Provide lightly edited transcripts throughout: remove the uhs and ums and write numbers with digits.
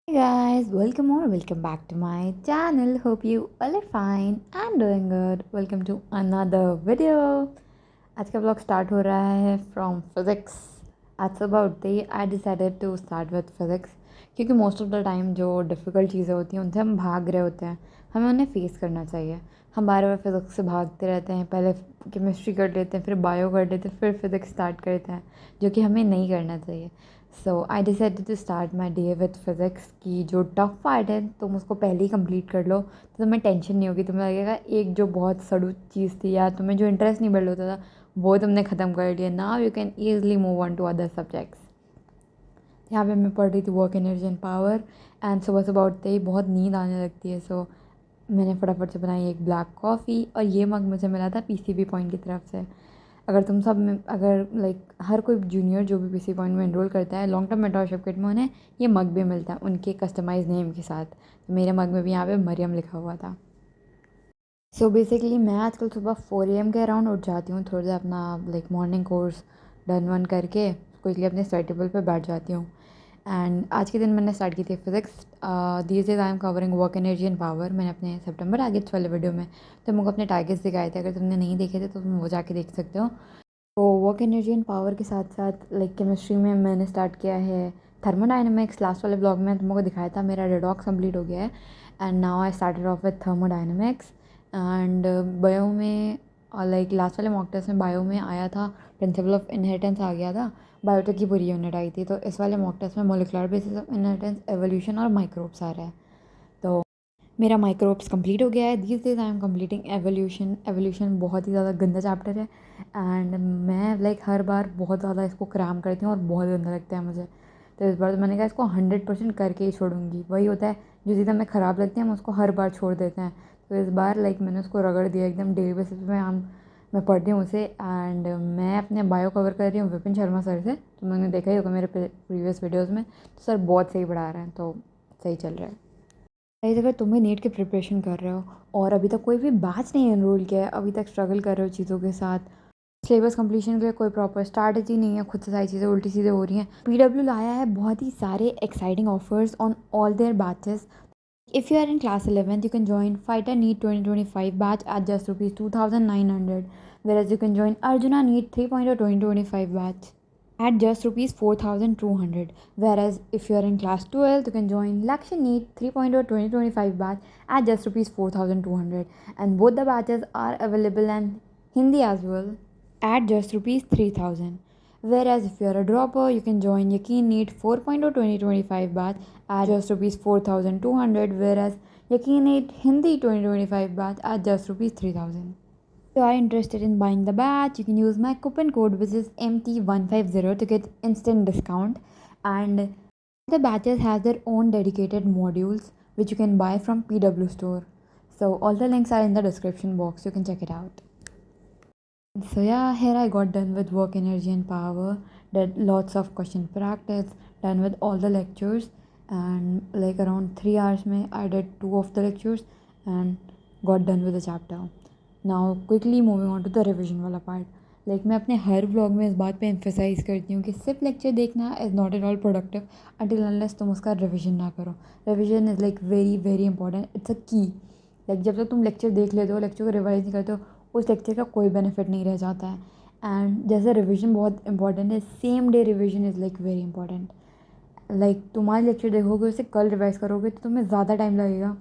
Hey guys, welcome back to my channel. Hope you all are fine and doing good. Welcome to another video. आज का vlog start हो रहा है from physics. At about day I decided to start with physics क्योंकि most of the time जो difficult चीज़ें होती हैं उनसे हम भाग रहे होते हैं, हमें उन्हें face करना चाहिए. हम बार बार फिज़िक्स से भागते रहते हैं, पहले केमिस्ट्री कर लेते हैं, फिर बायो कर लेते हैं, फिर फिज़िक्स स्टार्ट करते हैं, जो कि हमें नहीं करना चाहिए. So I decided to start my day with physics की जो टफ पार्ट है तुम उसको पहले ही कंप्लीट कर लो तो तुम्हें टेंशन नहीं होगी. तुम्हें लगेगा एक जो बहुत सड़ू चीज़ थी या तुम्हें जो इंटरेस्ट नहीं बढ़ होता था वो तुमने ख़त्म कर लिया. Now you can easily move on to other subjects. यहाँ पे मैं पढ़ रही थी वर्क एनर्जी एंड पावर एंड सुबह सुबह उठते ही बहुत नींद आने लगती है. सो मैंने फटाफट से बनाई एक ब्लैक कॉफ़ी और ये मग मुझे मिला था पीसीबी पॉइंट की तरफ से. अगर तुम सब में अगर हर कोई जूनियर जो भी पीसीबी पॉइंट में एनरोल करता है लॉन्ग टर्म मेंटरशिप किट में उन्हें ये मग भी मिलता है उनके कस्टमाइज नेम के साथ. तो मेरे मग में भी यहाँ पे मरियम लिखा हुआ था. सो बेसिकली मैं आजकल सुबह 4 AM के अराउंड उठ जाती हूँ. थोड़ा सा अपना मॉर्निंग कोर्स डन वन करके क्विकली अपने स्टडी टेबल पर बैठ जाती हूँ. एंड आज के दिन मैंने स्टार्ट की थी physics. These days I am covering work energy and power. मैंने अपने सितंबर टारगेट्स वाले वीडियो में तो मुझे अपने टारगेट्स दिखाए थे. अगर तुमने नहीं देखे थे तो तुम वो जाके देख सकते हो. तो वर्क एनर्जी एंड पावर के साथ साथ केमिस्ट्री में मैंने स्टार्ट किया है थर्मोडाइनमिक्स. लास्ट वाले ब्लॉग में तुमको दिखाया था मेरा रेडॉक्स कंप्लीट हो गया है. And now I started off with thermodynamics. And bio में लास्ट वाले मॉक टेस्ट में बायो में आया था प्रिंसिपल ऑफ इनहेरिटेंस आ गया था. बायोटेक की पूरी यूनिट आई थी. तो इस वाले मॉक टेस्ट में molecular basis of inheritance, evolution और माइक्रोब्स आ रहा है. तो मेरा माइक्रोब्स कंप्लीट हो गया है. These days I am completing evolution. Evolution बहुत ही ज़्यादा गंदा चैप्टर है एंड मैं हर बार बहुत ज़्यादा इसको क्रैम करती हूँ और बहुत गंदा लगता है मुझे. तो इस बार तो मैंने कहा इसको 100% करके ही छोड़ूंगी. वही होता है जो चीज़ें हमें ख़राब लगती है हम उसको हर बार छोड़ देते हैं. तो इस बार मैंने उसको रगड़ दिया एकदम डेली बेसिस पे. मैं पढ़ रही हूँ उसे एंड मैं अपने बायो कवर कर रही हूँ विपिन शर्मा सर से. तो मैंने देखा ही होगा मेरे प्रीवियस वीडियोज़ में. तो सर बहुत सही पढ़ा रहे हैं तो सही चल रहा है. गाइस अगर तुम भी नीट की प्रिपरेशन कर रहे हो और अभी तक कोई भी बैच नहीं एनरोल किया है, अभी तक स्ट्रगल कर रहे हो चीज़ों के साथ, सिलेबस कंप्लीशन के लिए कोई प्रॉपर स्ट्रैटेजी नहीं है, खुद से सारी चीज़ें उल्टी सीधे हो रही हैं. पीडब्ल्यू लाया है बहुत ही सारे exciting offers on all their batches. If you are in class 11th, you can join Fighter NEET 2025 batch at just rupees 2,900, whereas you can join Arjuna NEET 3.0 2025 batch at just rupees 4,200. Whereas if you are in class 12th, you can join Lakshya NEET 3.0 2025 batch at just rupees 4,200. And both the batches are available in Hindi as well at just rupees 3,000. Whereas if you are a dropper, you can join Yakin NEET 4.0 2025 batch at just rupees 4,200. Whereas Yakin NEET Hindi 2025 batch at just rupees 3,000. If you are interested in buying the batch, you can use my coupon code which is MT150 to get instant discount. And the batches have their own dedicated modules which you can buy from PW Store. So all the links are in the description box. You can check it out. So yeah, here I got done with work energy and power. Did lots of question practice. Done with all the lectures. And around 3 hours में I did 2 of the lectures and got done with the chapter. Now quickly moving on to the revision वाला पार्ट. मैं अपने हर vlog में इस बात पे emphasise करती हूँ कि सिर्फ लेक्चर देखना is not at all productive until unless तुम उसका रिविजन ना करो. Revision is very very important. It's a की. जब तक तुम लेक्चर देख लेते हो, लेक्चर को रिवाइज नहीं करते हो, उस लेक्चर का कोई बेनिफिट नहीं रह जाता है. एंड जैसे रिविजन बहुत इंपॉर्टेंट है, same day revision is very important. तुम आज लेक्चर देखोगे उसे कल रिवाइज करोगे तो तुम्हें ज़्यादा टाइम लगेगा.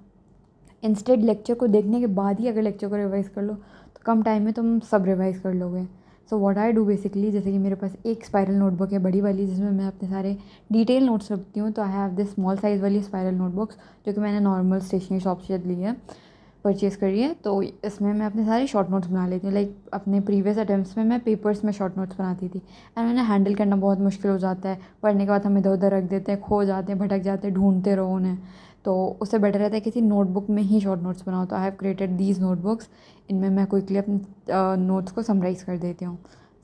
इंस्टेड लेक्चर को देखने के बाद ही अगर लेक्चर को रिवाइज़ कर लो तो कम टाइम में तुम सब रिवाइज़ कर लोगे. So what I do basically, जैसे कि मेरे पास एक स्पायरल नोटबुक है बड़ी वाली जिसमें मैं अपने सारे डिटेल नोट्स रखती हूँ. तो I have this small size वाली स्पायरल नोटबुक्स जो कि मैंने नॉर्मल स्टेशनरी शॉप से ली है, परचेज़ करी है. तो इसमें मैं अपने सारे शॉर्ट नोट्स बना लेती हूँ. अपने प्रीवियस अटैम्प्ट्स में मैं पेपर्स में शॉर्ट नोट्स बनाती थी एंड मैंने हैंडल करना बहुत मुश्किल हो जाता है. पढ़ने के बाद हम इधर उधर रख देते हैं, खो जाते हैं, भटक जाते हैं, ढूंढते रहो उन्हें. तो उससे बेटर रहता है किसी नोटबुक में ही शॉर्ट नोट्स बनाओ. तो I have created these notebooks. इनमें मैं क्विकली अपने नोट्स को समराइज़ कर देती हूँ.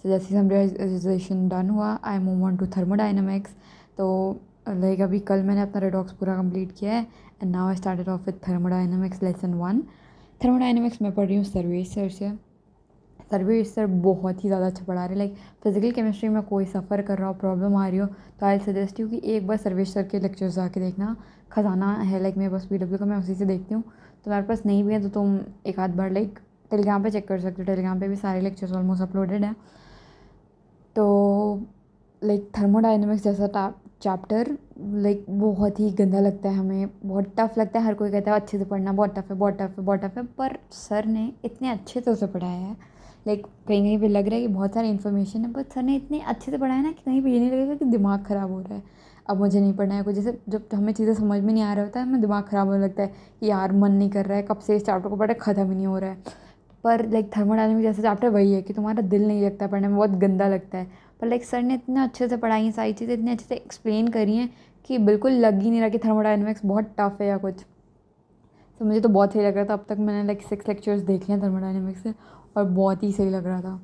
तो जैसे समराइजेशन डन हुआ, I move on to thermodynamics. तो अभी कल मैंने अपना रेडॉक्स पूरा कंप्लीट किया है and now I started off with thermodynamics lesson 1. Thermodynamics में पढ़ रही हूँ सर्वेश सर से. सर्वेश सर बहुत ही ज़्यादा अच्छा पढ़ा रहे, लाइक फिजिकल केमिस्ट्री में कोई सफ़र कर रहा हो, प्रॉब्लम आ रही हो, तो आई सजेस्ट यू कि एक बार सर्वेश सर के लेक्चर्स जाके देखना। खजाना है लाइक मेरे पास PW का, मैं उसी से देखती हूँ। तो मेरे पास नहीं भी है तो तुम एक आध बार लाइक टेलीग्राम पे चेक कर सकते हो, टेलीग्राम पे भी सारे लेक्चर्स ऑलमोस्ट अपलोडेड हैं। तो लाइक थर्मोडाइनमिक्स जैसा चैप्टर लाइक बहुत ही गंदा लगता है हमें, बहुत टफ लगता है। हर कोई कहता है अच्छे से पढ़ना, बहुत टफ है, बहुत टफ है, बहुत टफ है, पर सर ने इतने अच्छे से उसे पढ़ाया है। लाइक कहीं कहीं पे लग रहा है कि बहुत सारी इन्फॉर्मेशन है, बट सर ने इतने अच्छे से पढ़ाया ना कि कहीं पे ये नहीं लगेगा कि दिमाग ख़राब हो रहा है, अब मुझे नहीं पढ़ना है कुछ। जैसे जब हमें चीज़ें समझ में नहीं आ रहा होता है, हमें दिमाग ख़राब होने लगता है कि यार मन नहीं कर रहा है, कब से इस चैप्टर को पढ़ा, ख़त्म ही नहीं हो रहा है। पर लाइक थर्मोडायनेमिक्स जैसा चैप्टर वही है कि तुम्हारा दिल नहीं लगता पढ़ने में, बहुत गंदा लगता है। पर लाइक सर ने इतना अच्छे से पढ़ाई है, सारी चीज़ें इतने अच्छे से एक्सप्लेन करी हैं कि बिल्कुल लग ही नहीं रहा कि थर्मोडायनेमिक्स बहुत टफ है या कुछ। तो मुझे तो बहुत सही लग रहा था। अब तक मैंने लाइक 6 लेक्चर्स देखे हैं थर्मोडायनेमिक्स से, और बहुत ही सही लग रहा था।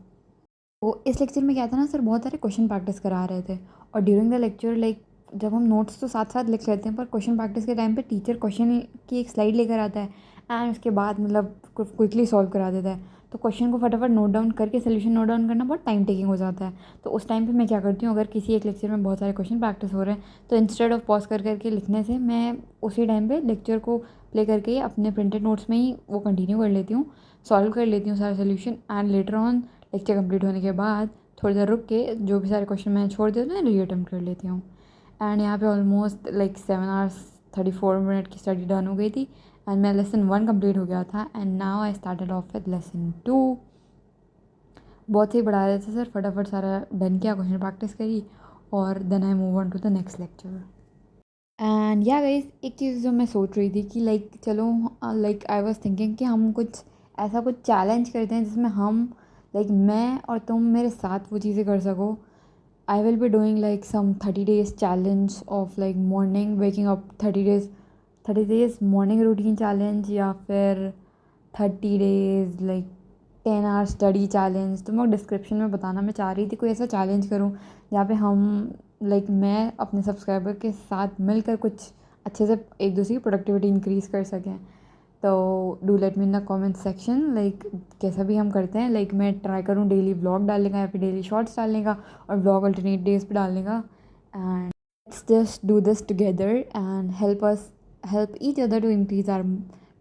तो इस लेक्चर में क्या था ना, सर बहुत सारे क्वेश्चन प्रैक्टिस करा रहे थे, और ड्यूरिंग द लेक्चर लाइक जब हम नोट्स तो साथ साथ लिख लेते हैं, पर क्वेश्चन प्रैक्टिस के टाइम पे टीचर क्वेश्चन की एक स्लाइड लेकर आता है एंड उसके बाद मतलब क्विकली सॉल्व करा देता है। तो क्वेश्चन को फटाफट नोट डाउन करके सोल्यूशन नोट डाउन करना बहुत टाइम टेकिंग हो जाता है। तो उस टाइम पे मैं क्या करती हूँ, अगर किसी एक लेक्चर में बहुत सारे क्वेश्चन प्रैक्टिस हो रहे हैं, तो इंस्टेड ऑफ पॉज कर करके लिखने से मैं उसी टाइम पे लेक्चर को प्ले करके अपने प्रिंटेड नोट्स में ही वो कंटिन्यू कर लेती हूँ, सॉल्व कर लेती हूँ सारा solution, and later on lecture complete होने के बाद थोड़ी देर रुक के जो भी सारे क्वेश्चन मैंने छोड़ दिए थे री अटेम्प्ट कर लेती हूँ। एंड यहाँ पे ऑलमोस्ट लाइक 7 hours 34 minute की स्टडी डन हो गई थी, एंड मेरा लेसन 1 कंप्लीट हो गया था, and now I started off with lesson 2। बहुत सही पढ़ा रहे थे सर, फटाफट सारा डन किया, क्वेश्चन प्रैक्टिस करी, और then I move on to the next lecture. And yeah guys, एक चीज़ जो मैं सोच रही थी कि लाइक चलो लाइक आई वाज थिंकिंग कि हम कुछ ऐसा कुछ चैलेंज करते हैं जिसमें हम लाइक मैं और तुम मेरे साथ वो चीज़ें कर सको। I will be doing like some 30 days challenge of like morning waking up, 30 days morning routine challenge, या फिर 30 days like 10 hour study challenge। तो मैं डिस्क्रिप्शन में बताना मैं चाह रही थी कोई ऐसा चैलेंज करूँ जहाँ पे हम लाइक मैं अपने सब्सक्राइबर के साथ मिलकर कुछ अच्छे से एक दूसरे की प्रोडक्टिविटी इंक्रीज़ कर सकें। तो do let me in the comment section like कैसा भी हम करते हैं। लाइक मैं ट्राई करूँ डेली व्लॉग डालने का या फिर डेली शॉर्ट्स डालने का, और व्लॉग अल्टरनेट डेज पे डालने का। And let's just do this together and help each other to increase our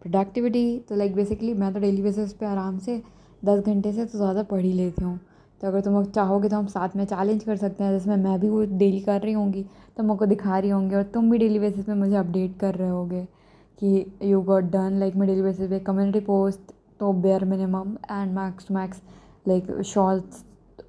productivity. तो लाइक बेसिकली मैं तो डेली बेसिस पे आराम से 10 घंटे से तो ज़्यादा पढ़ ही लेती हूँ। तो अगर तुम चाहोगे तो हम साथ में चैलेंज कर सकते हैं, जिसमें मैं भी वो डेली कर रही होंगी, तुम मेरे को दिखा रही होंगी, और तुम भी डेली बेसिस पे मुझे अपडेट कर रहे होगे कि यू गॉट डन। लाइक मैं डेली बेसिस पे कम्युनिटी पोस्ट तो bare minimum and max to max like shorts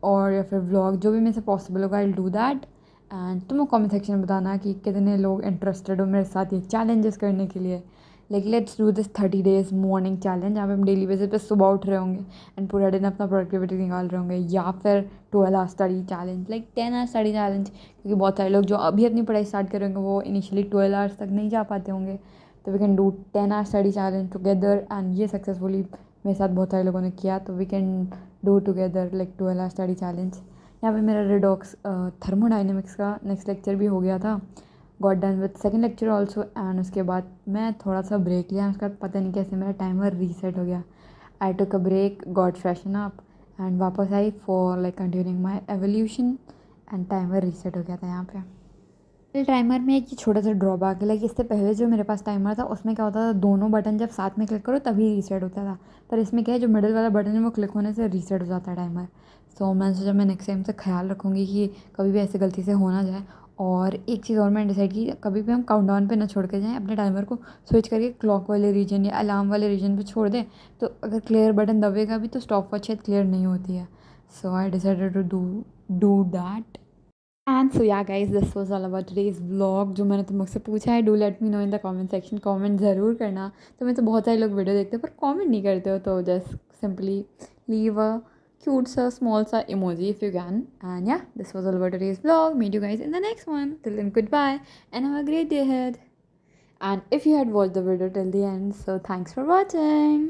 और या फिर व्लॉग जो भी मेरे से पॉसिबल होगा, I will do that. And तुम कमेंट सेक्शन में बताना कि कितने लोग इंटरेस्टेड हो मेरे साथ ये चैलेंजेस करने के लिए। Like let's do this 30 days morning challenge, जहाँ पे हम डेली बेसिस पे सुबह उठ रहे होंगे एंड पूरा दिन अपना प्रोडक्टिविटी निकाल रहे होंगे, या फिर 12 hour study challenge, like 10 hour study challenge. क्योंकि बहुत सारे लोग जो अभी अपनी पढ़ाई स्टार्ट करेंगे वो इनिशियली 12 hours तक नहीं जा पाते होंगे, तो we can do 10 hour study challenge together. And ये सक्सेसफुली मेरे साथ बहुत सारे लोगों ने किया, तो we can do together like 12 hour study challenge. यहाँ पे मेरा रिडॉक्स थर्मोडाइनमिक्स का नेक्स्ट लेक्चर भी हो गया था, got done with second lecture also. एंड उसके बाद मैं थोड़ा सा ब्रेक लिया, उसके बाद पता नहीं कैसे मेरा टाइमर रीसेट हो गया। I took a break, got freshen up, and वापस आई for like continuing my evolution, and timer reset हो गया था यहाँ पे। टाइमर में एक छोटा सा ड्रॉबैक है, लाइक इससे पहले जो मेरे पास टाइमर था उसमें क्या होता था, दोनों बटन जब साथ में क्लिक करो तभी रीसेट होता था, पर इसमें क्या है जो मिडिल वाला बटन है वो क्लिक होने से रीसेट हो जाता है टाइमर। सो मैंने सोचा मैं नेक्स्ट टाइम से ख्याल रखूँगी कि कभी भी ऐसे गलती से हो ना जाए। और एक चीज़ और मैंने डिसाइड की, कभी भी हम काउंटडाउन पे ना छोड़ के जाएँ, अपने टाइमर को स्विच करके क्लॉक वाले रीजन या अलार्म वाले रीजन पे छोड़ दें, तो अगर क्लियर बटन दबेगा भी तो स्टॉप वॉच शायद क्लियर नहीं होती है। So I decided to do that. And so yeah guys, this was all about today's vlog. जो मैंने तुमसे पूछा है, do let me know in the comment section, comment ज़रूर करना। तो मैं तो बहुत सारे लोग वीडियो देखते हो पर कमेंट नहीं करते हो, तो just simply leave a cute sa small sa emoji if you can. And yeah, this was all about today's vlog. Meet you guys in the next one. Till then, goodbye and have a great day ahead. And if you had watched the video till the end, so thanks for watching.